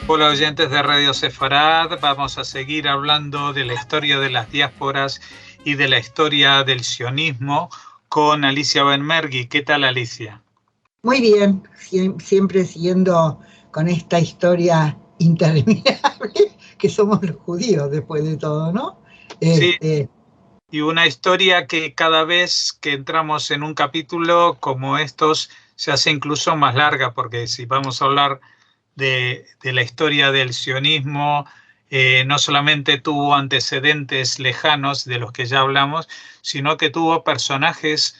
Hola oyentes de Radio Sefarad, vamos a seguir hablando de la historia de las diásporas y de la historia del sionismo con Alicia Benmergui. ¿Qué tal, Alicia? Muy bien, siempre siguiendo con esta historia interminable que somos los judíos después de todo, ¿no? Sí, y una historia que cada vez que entramos en un capítulo como estos se hace incluso más larga, porque si vamos a hablar de la historia del sionismo, no solamente tuvo antecedentes lejanos de los que ya hablamos, sino que tuvo personajes,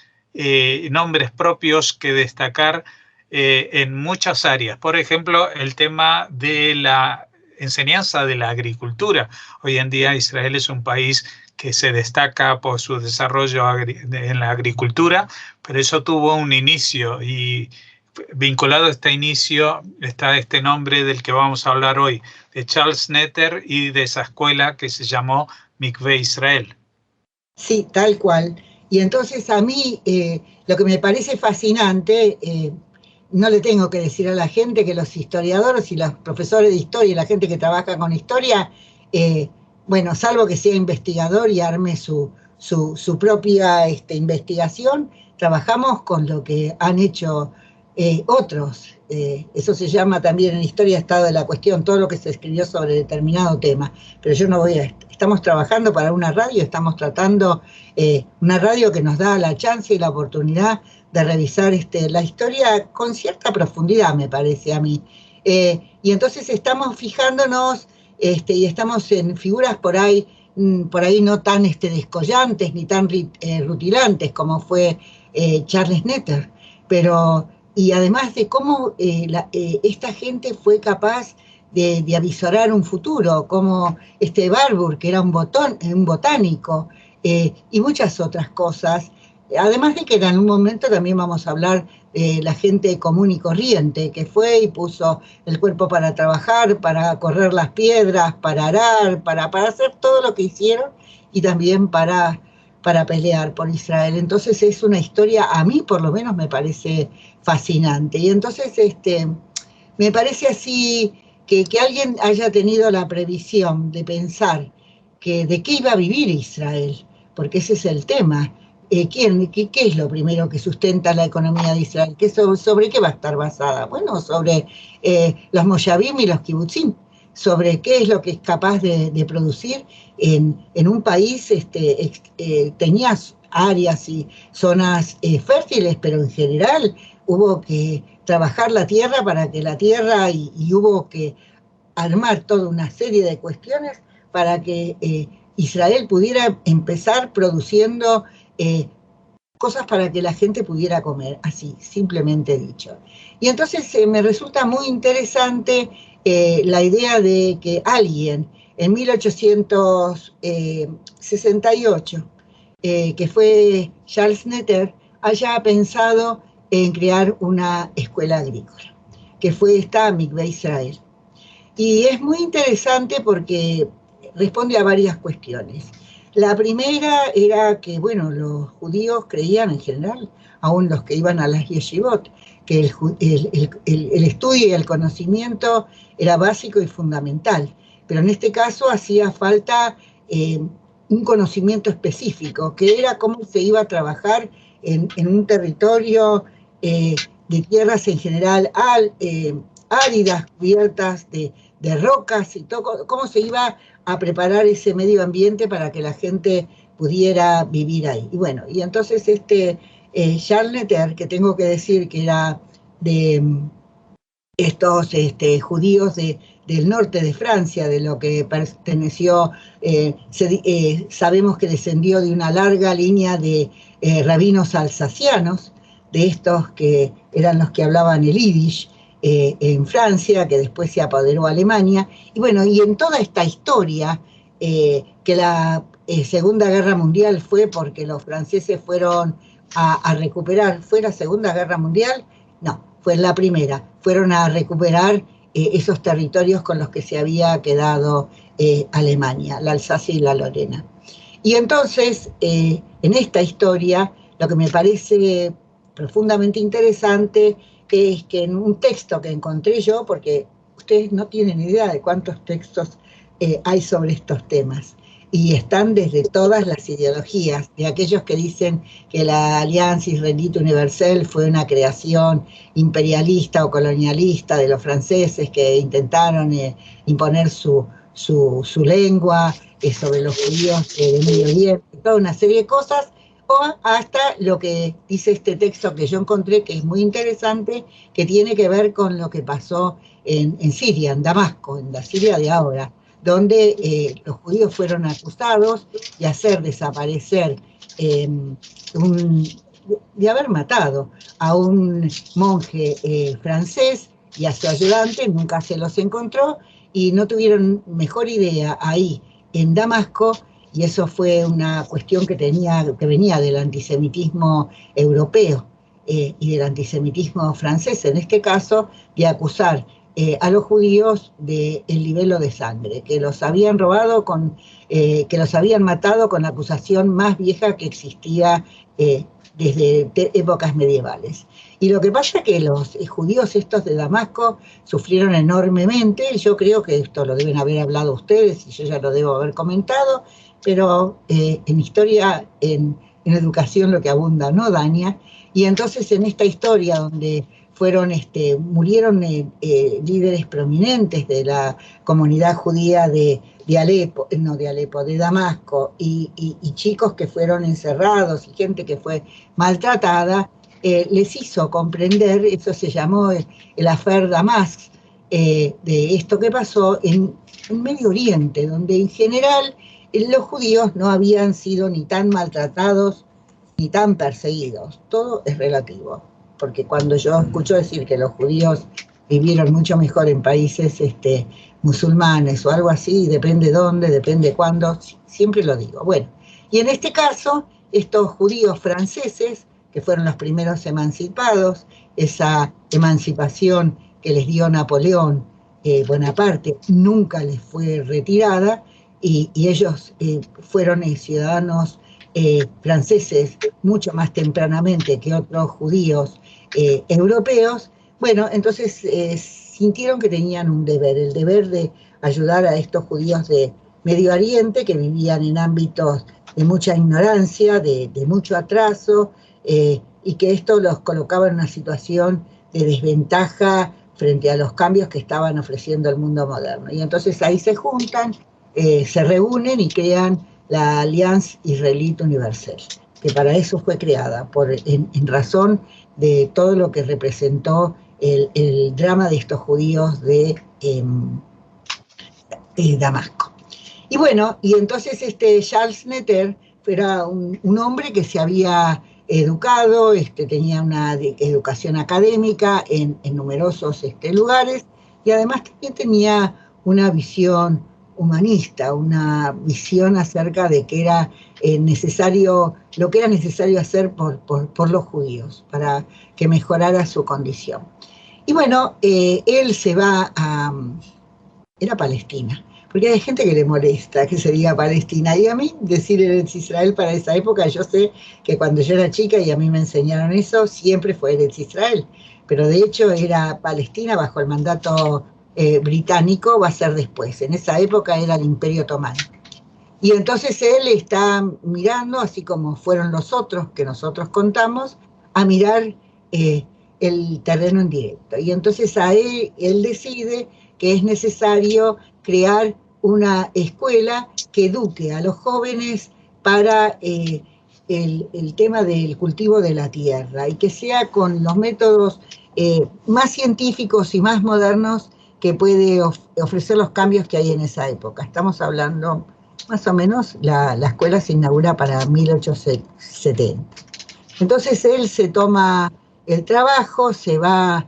nombres propios que destacar en muchas áreas. Por ejemplo, el tema de la enseñanza de la agricultura. Hoy en día Israel es un país que se destaca por su desarrollo en la agricultura, pero eso tuvo un inicio y vinculado a este inicio está este nombre del que vamos a hablar hoy, de Charles Netter y de esa escuela que se llamó Mikveh Israel. Sí, tal cual. Y entonces a mí lo que me parece fascinante, no le tengo que decir a la gente que los historiadores y los profesores de historia y la gente que trabaja con historia, bueno, salvo que sea investigador y arme su propia investigación, trabajamos con lo que han hecho otros. Eso se llama también en historia estado de la cuestión, todo lo que se escribió sobre determinado tema. Pero yo no voy a... Estamos trabajando para una radio, estamos tratando una radio que nos da la chance y la oportunidad de revisar la historia con cierta profundidad, me parece a mí. Y entonces estamos fijándonos y estamos en figuras por ahí no tan descollantes ni tan rutilantes como fue Charles Netter, pero... Y además de cómo esta gente fue capaz de avisorar un futuro, como Barbour, que era un botánico, y muchas otras cosas. Además de que en un momento también vamos a hablar de la gente común y corriente, que fue y puso el cuerpo para trabajar, para correr las piedras, para arar, para hacer todo lo que hicieron, y también para pelear por Israel. Entonces es una historia, a mí por lo menos me parece fascinante. Y entonces me parece así que alguien haya tenido la previsión de pensar de qué iba a vivir Israel, porque ese es el tema. ¿Qué es lo primero que sustenta la economía de Israel? ¿Sobre qué va a estar basada? Bueno, sobre los moshavim y los kibutzim, sobre qué es lo que es capaz de producir en un país. Tenía áreas y zonas fértiles, pero en general hubo que trabajar la tierra para que la tierra y hubo que armar toda una serie de cuestiones para que Israel pudiera empezar produciendo cosas para que la gente pudiera comer, así, simplemente dicho. Y entonces me resulta muy interesante la idea de que alguien en 1868, que fue Charles Netter, haya pensado en crear una escuela agrícola, que fue esta Mikveh Israel. Y es muy interesante porque responde a varias cuestiones. La primera era que, bueno, los judíos creían en general, aún los que iban a las yeshivot, que el estudio y el conocimiento era básico y fundamental, pero en este caso hacía falta un conocimiento específico, que era cómo se iba a trabajar en un territorio de tierras en general áridas, cubiertas de rocas y todo, cómo se iba a preparar ese medio ambiente para que la gente pudiera vivir ahí. Y bueno, y entonces Charles Netter, que tengo que decir que era de estos judíos del norte de Francia, de lo que perteneció, sabemos que descendió de una larga línea de rabinos alsacianos, de estos que eran los que hablaban el yiddish, en Francia, que después se apoderó a Alemania, y bueno, y en toda esta historia, que la Segunda Guerra Mundial fue porque los franceses fueron a recuperar, ¿fue la Segunda Guerra Mundial? No, fue la primera, fueron a recuperar esos territorios con los que se había quedado Alemania, la Alsacia y la Lorena. Y entonces, en esta historia, lo que me parece profundamente interesante es que en un texto que encontré yo, porque ustedes no tienen idea de cuántos textos hay sobre estos temas. Y están desde todas las ideologías, de aquellos que dicen que la Alianza Israelita Universal fue una creación imperialista o colonialista de los franceses que intentaron imponer su lengua sobre los judíos de Medio Oriente, toda una serie de cosas, o hasta lo que dice este texto que yo encontré, que es muy interesante, que tiene que ver con lo que pasó en Siria, en Damasco, en la Siria de ahora, donde los judíos fueron acusados de hacer desaparecer, de haber matado a un monje francés y a su ayudante, nunca se los encontró, y no tuvieron mejor idea ahí en Damasco, y eso fue una cuestión que venía del antisemitismo europeo y del antisemitismo francés, en este caso, de acusar a los judíos del libelo de sangre, que los habían robado, que los habían matado con la acusación más vieja que existía desde épocas medievales. Y lo que pasa es que los judíos estos de Damasco sufrieron enormemente, yo creo que esto lo deben haber hablado ustedes y yo ya lo debo haber comentado, pero en historia, en educación lo que abunda no daña, y entonces en esta historia donde murieron líderes prominentes de la comunidad judía de Damasco, y chicos que fueron encerrados y gente que fue maltratada, les hizo comprender, eso se llamó el Affaire Damasque, de esto que pasó en Medio Oriente, donde en general los judíos no habían sido ni tan maltratados ni tan perseguidos. Todo es relativo, porque cuando yo escucho decir que los judíos vivieron mucho mejor en países musulmanes o algo así, depende dónde, depende cuándo, siempre lo digo. Bueno, y en este caso, estos judíos franceses, que fueron los primeros emancipados, esa emancipación que les dio Napoleón Bonaparte nunca les fue retirada, y ellos fueron ciudadanos franceses mucho más tempranamente que otros judíos europeos. Bueno, entonces sintieron que tenían un deber, el deber de ayudar a estos judíos de Medio Oriente que vivían en ámbitos de mucha ignorancia, de mucho atraso, y que esto los colocaba en una situación de desventaja frente a los cambios que estaban ofreciendo el mundo moderno. Y entonces ahí se juntan, se reúnen y crean la Alianza Israelita Universal, que para eso fue creada, en razón de todo lo que representó el drama de estos judíos de Damasco. Y bueno, y entonces Charles Netter era un hombre que se había educado, tenía una educación académica en numerosos lugares, y además también tenía una visión humanista, una visión acerca de que era lo que era necesario hacer por los judíos para que mejorara su condición. Y bueno, él se va era Palestina, porque hay gente que le molesta que se diga Palestina, y a mí decir Eretz Israel para esa época, yo sé que cuando yo era chica y a mí me enseñaron eso, siempre fue Eretz Israel, pero de hecho era Palestina bajo el mandato británico, va a ser después, en esa época era el Imperio Otomano. Y entonces él está mirando, así como fueron los otros que nosotros contamos, a mirar el terreno en directo. Y entonces él decide que es necesario crear una escuela que eduque a los jóvenes para el tema del cultivo de la tierra, y que sea con los métodos más científicos y más modernos que puede ofrecer los cambios que hay en esa época. Estamos hablando, más o menos, la escuela se inaugura para 1870. Entonces él se toma el trabajo, se va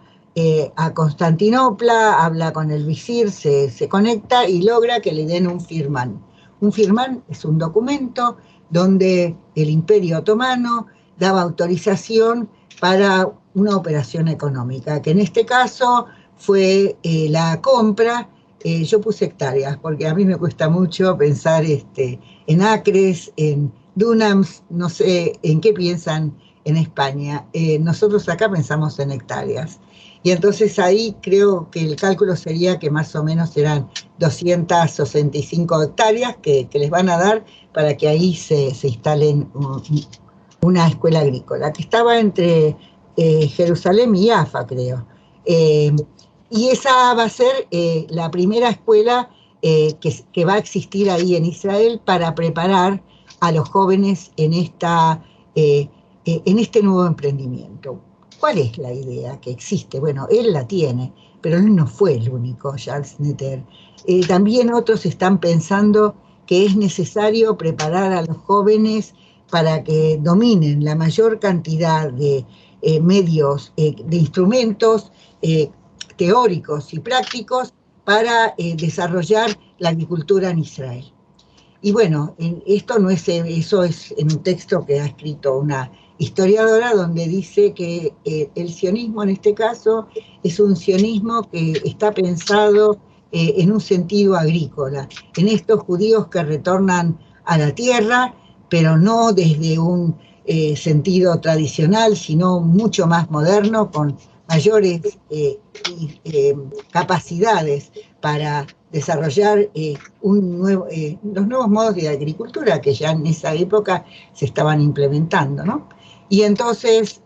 a Constantinopla, habla con el visir, se conecta y logra que le den un firmán. Un firmán es un documento donde el Imperio Otomano daba autorización para una operación económica, que en este caso fue la compra. Yo puse hectáreas, porque a mí me cuesta mucho pensar en acres, en dunams, no sé en qué piensan en España. Nosotros acá pensamos en hectáreas. Y entonces ahí creo que el cálculo sería que más o menos serán 265 hectáreas que les van a dar para que ahí se instalen una escuela agrícola, que estaba entre Jerusalén y Jaffa, creo. Y esa va a ser la primera escuela que va a existir ahí en Israel para preparar a los jóvenes en este nuevo emprendimiento. ¿Cuál es la idea que existe? Bueno, él la tiene, pero él no fue el único, Charles Netter. También otros están pensando que es necesario preparar a los jóvenes para que dominen la mayor cantidad de medios, de instrumentos teóricos y prácticos para desarrollar la agricultura en Israel. Y bueno, esto no es, eso es en un texto que ha escrito una historiadora donde dice que el sionismo en este caso es un sionismo que está pensado en un sentido agrícola, en estos judíos que retornan a la tierra, pero no desde un sentido tradicional, sino mucho más moderno, con mayores capacidades para desarrollar los nuevos modos de agricultura que ya en esa época se estaban implementando, ¿no? Y entonces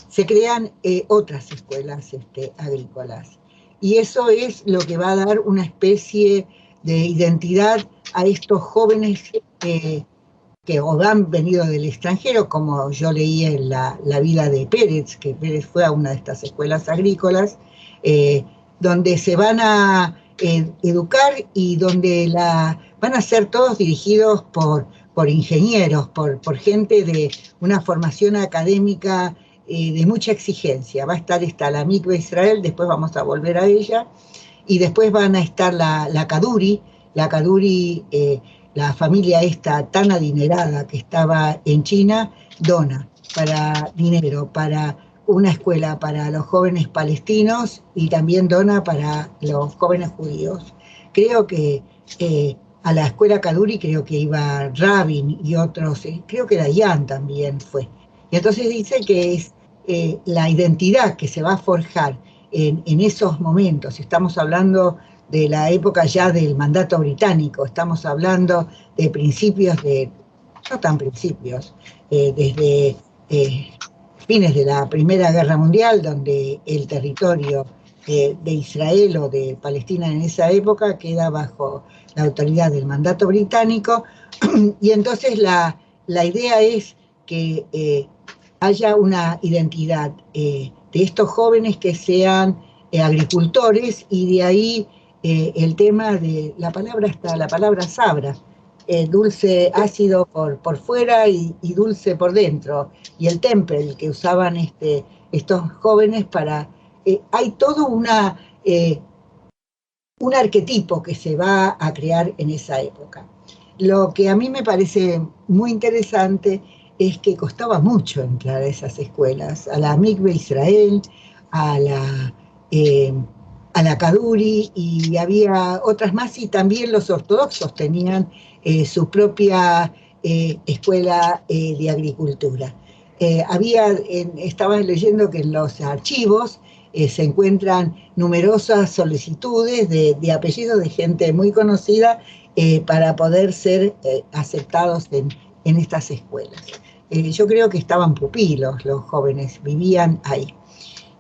se crean otras escuelas agrícolas. Y eso es lo que va a dar una especie de identidad a estos jóvenes que o han venido del extranjero, como yo leí en la vida de Pérez, que Pérez fue a una de estas escuelas agrícolas, donde se van a educar y donde van a ser todos dirigidos por ingenieros, por gente de una formación académica de mucha exigencia. Va a estar la Mikve Israel, después vamos a volver a ella, y después van a estar la Kaduri, la familia esta tan adinerada que estaba en China, dona para dinero, para una escuela para los jóvenes palestinos y también dona para los jóvenes judíos. Creo que a la escuela Kaduri creo que iba Rabin y otros, creo que Dayan también fue. Y entonces dice que es la identidad que se va a forjar en esos momentos. Estamos hablando de la época ya del mandato británico, estamos hablando de principios no tan principios, desde fines de la Primera Guerra Mundial, donde el territorio de Israel o de Palestina en esa época queda bajo la autoridad del mandato británico, y entonces la idea es que haya una identidad de estos jóvenes que sean agricultores, y de ahí el tema de la palabra sabra, dulce, ácido por fuera y dulce por dentro, y el temple que usaban estos jóvenes para... hay todo un arquetipo que se va a crear en esa época. Lo que a mí me parece muy interesante es que costaba mucho entrar a esas escuelas, a la Mikve Israel, a la Kaduri, y había otras más, y también los ortodoxos tenían su propia escuela de agricultura. Estaba leyendo que en los archivos se encuentran numerosas solicitudes de apellidos de gente muy conocida para poder ser aceptados en estas escuelas. Yo creo que estaban pupilos los jóvenes, vivían ahí.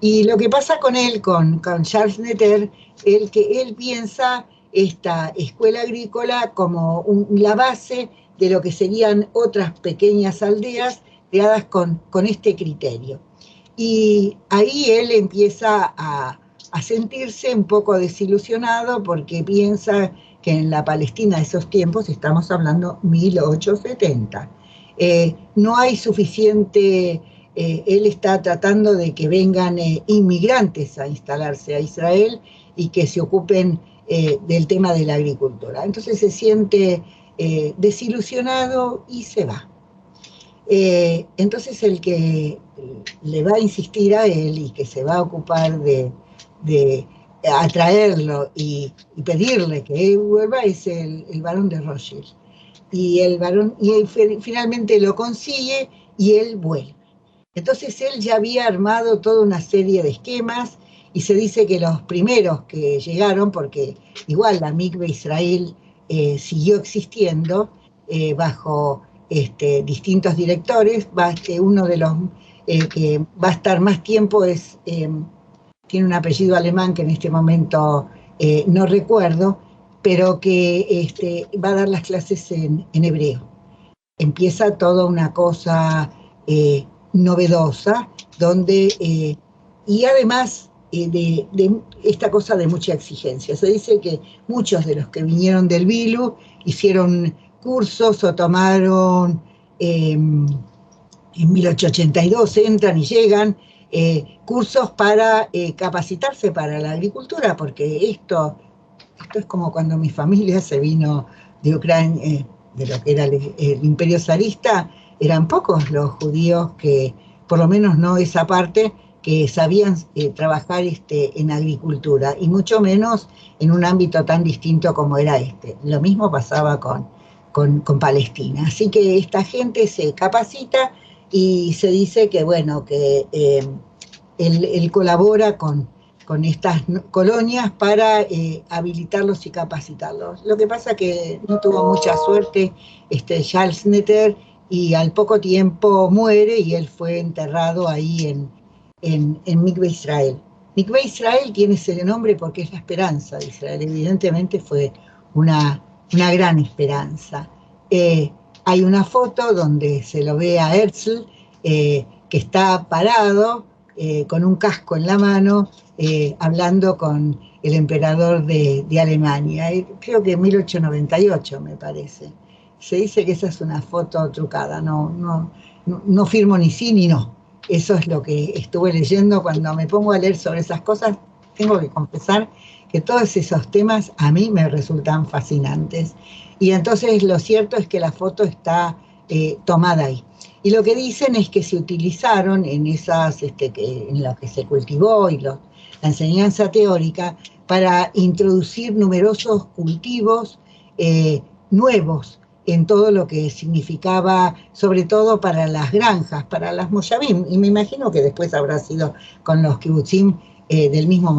Y lo que pasa con él, con Charles Netter, que él piensa esta escuela agrícola como la base de lo que serían otras pequeñas aldeas creadas con este criterio. Y ahí él empieza a sentirse un poco desilusionado porque piensa que en la Palestina de esos tiempos, estamos hablando 1870, no hay suficiente... él está tratando de que vengan inmigrantes a instalarse a Israel y que se ocupen del tema de la agricultura. Entonces se siente desilusionado y se va. Entonces el que le va a insistir a él y que se va a ocupar de atraerlo y pedirle que él vuelva es el barón de Rothschild. Y él finalmente lo consigue y él vuelve. Entonces él ya había armado toda una serie de esquemas y se dice que los primeros que llegaron, porque igual la Mikve Israel siguió existiendo bajo distintos directores, uno de los que va a estar más tiempo tiene un apellido alemán que en este momento no recuerdo, pero que va a dar las clases en hebreo. Empieza toda una cosa novedosa, donde, y además de esta cosa de mucha exigencia. Se dice que muchos de los que vinieron del Bilu hicieron cursos o tomaron, en 1882 entran y llegan, cursos para capacitarse para la agricultura, porque esto es como cuando mi familia se vino de Ucrania, de lo que era el imperio zarista, eran pocos los judíos que, por lo menos no esa parte, que sabían trabajar en agricultura, y mucho menos en un ámbito tan distinto como era este. Lo mismo pasaba con Palestina. Así que esta gente se capacita y se dice que, bueno, que él colabora con estas colonias para habilitarlos y capacitarlos. Lo que pasa que no tuvo mucha suerte Charles Netter, y al poco tiempo muere y él fue enterrado ahí en Mikve Israel. Mikve Israel tiene ese nombre porque es la esperanza de Israel. Evidentemente fue una gran esperanza. Hay una foto donde se lo ve a Herzl, que está parado con un casco en la mano, hablando con el emperador de Alemania, creo que en 1898 me parece. Se dice que esa es una foto trucada, no firmo ni sí ni no. Eso es lo que estuve leyendo. Cuando me pongo a leer sobre esas cosas, tengo que confesar que todos esos temas a mí me resultan fascinantes. Y entonces lo cierto es que la foto está tomada ahí. Y lo que dicen es que se utilizaron en esas, en lo que se cultivó y la enseñanza teórica, para introducir numerosos cultivos nuevos en todo lo que significaba, sobre todo para las granjas, para las moshavim, y me imagino que después habrá sido con los kibutzim del mismo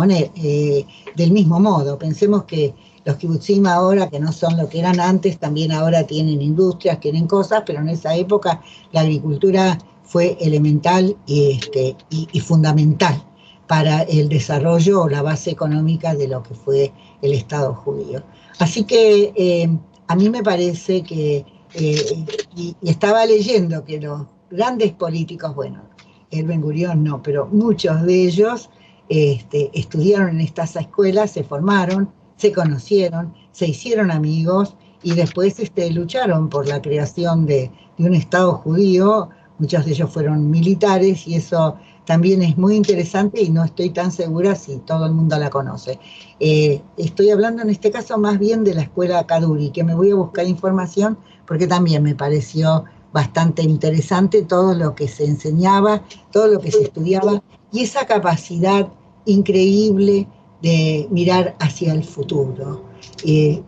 modo. Pensemos que los kibutzim ahora, que no son lo que eran antes, también ahora tienen industrias, tienen cosas, pero en esa época la agricultura fue elemental y fundamental para el desarrollo o la base económica de lo que fue el Estado judío. Así que a mí me parece que, y estaba leyendo que los grandes políticos, bueno, el Ben-Gurión no, pero muchos de ellos estudiaron en estas escuelas, se formaron, se conocieron, se hicieron amigos y después lucharon por la creación de un Estado judío. Muchos de ellos fueron militares y eso también es muy interesante, y no estoy tan segura si todo el mundo la conoce. Estoy hablando en este caso más bien de la escuela Kaduri, que me voy a buscar información porque también me pareció bastante interesante todo lo que se enseñaba, todo lo que se estudiaba, y esa capacidad increíble de mirar hacia el futuro.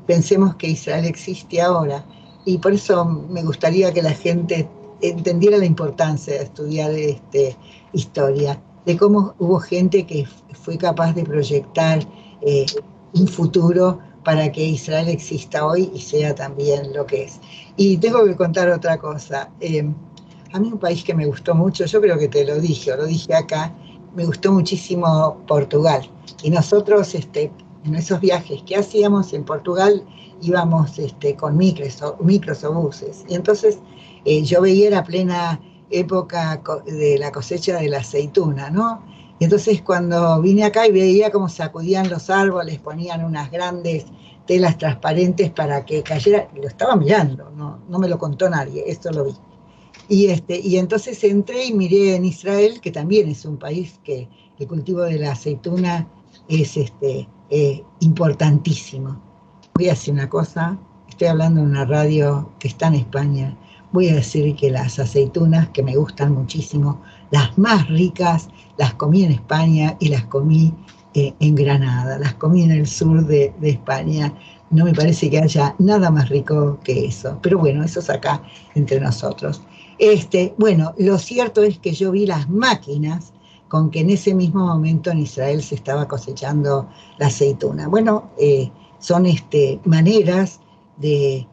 Pensemos que Israel existe ahora, y por eso me gustaría que la gente entendiera la importancia de estudiar historia, de cómo hubo gente que fue capaz de proyectar un futuro para que Israel exista hoy y sea también lo que es. Y tengo que contar otra cosa. A mí un país que me gustó mucho, yo creo que te lo dije, o lo dije acá, me gustó muchísimo Portugal. Y nosotros en esos viajes que hacíamos en Portugal íbamos con micros o buses. Y entonces yo veía la plena época de la cosecha de la aceituna, ¿no? Y entonces cuando vine acá y veía cómo sacudían los árboles, ponían unas grandes telas transparentes para que cayera, lo estaba mirando, no me lo contó nadie, esto lo vi. Y entonces entré y miré en Israel, que también es un país que el cultivo de la aceituna es importantísimo. Voy a decir una cosa, estoy hablando en una radio que está en España, voy a decir que las aceitunas, que me gustan muchísimo, las más ricas, las comí en España y las comí en Granada, las comí en el sur de España. no me parece que haya nada más rico que eso. Pero bueno, eso es acá entre nosotros. Bueno, lo cierto es que yo vi las máquinas con que en ese mismo momento en Israel se estaba cosechando la aceituna. Bueno, son maneras de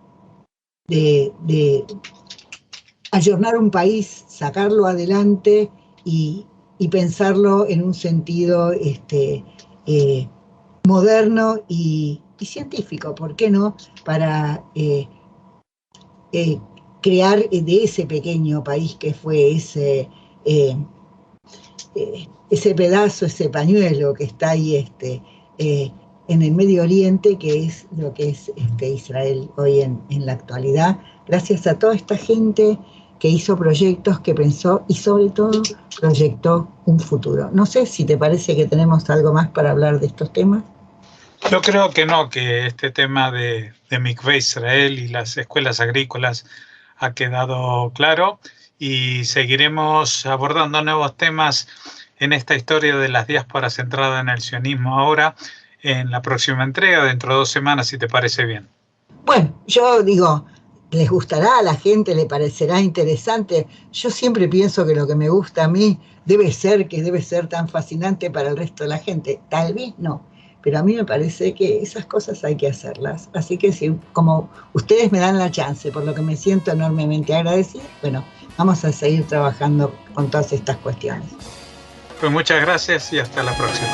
ayornar un país, sacarlo adelante y pensarlo en un sentido moderno y científico, ¿por qué no? Para crear de ese pequeño país que fue ese pedazo, ese pañuelo que está ahí en el Medio Oriente, que es lo que es Israel hoy en la actualidad, gracias a toda esta gente que hizo proyectos, que pensó y sobre todo proyectó un futuro. No sé si te parece que tenemos algo más para hablar de estos temas. Yo creo que no, que este tema de Mikvé Israel y las escuelas agrícolas ha quedado claro y seguiremos abordando nuevos temas en esta historia de las diásporas centrada en el sionismo ahora, en la próxima entrega, dentro de 2 semanas, si te parece bien. Bueno, yo digo, les gustará a la gente, le parecerá interesante. Yo siempre pienso que lo que me gusta a mí debe ser tan fascinante para el resto de la gente. Tal vez no, pero a mí me parece que esas cosas hay que hacerlas. Así que si, como ustedes me dan la chance, por lo que me siento enormemente agradecida, bueno, vamos a seguir trabajando con todas estas cuestiones. Pues muchas gracias y hasta la próxima.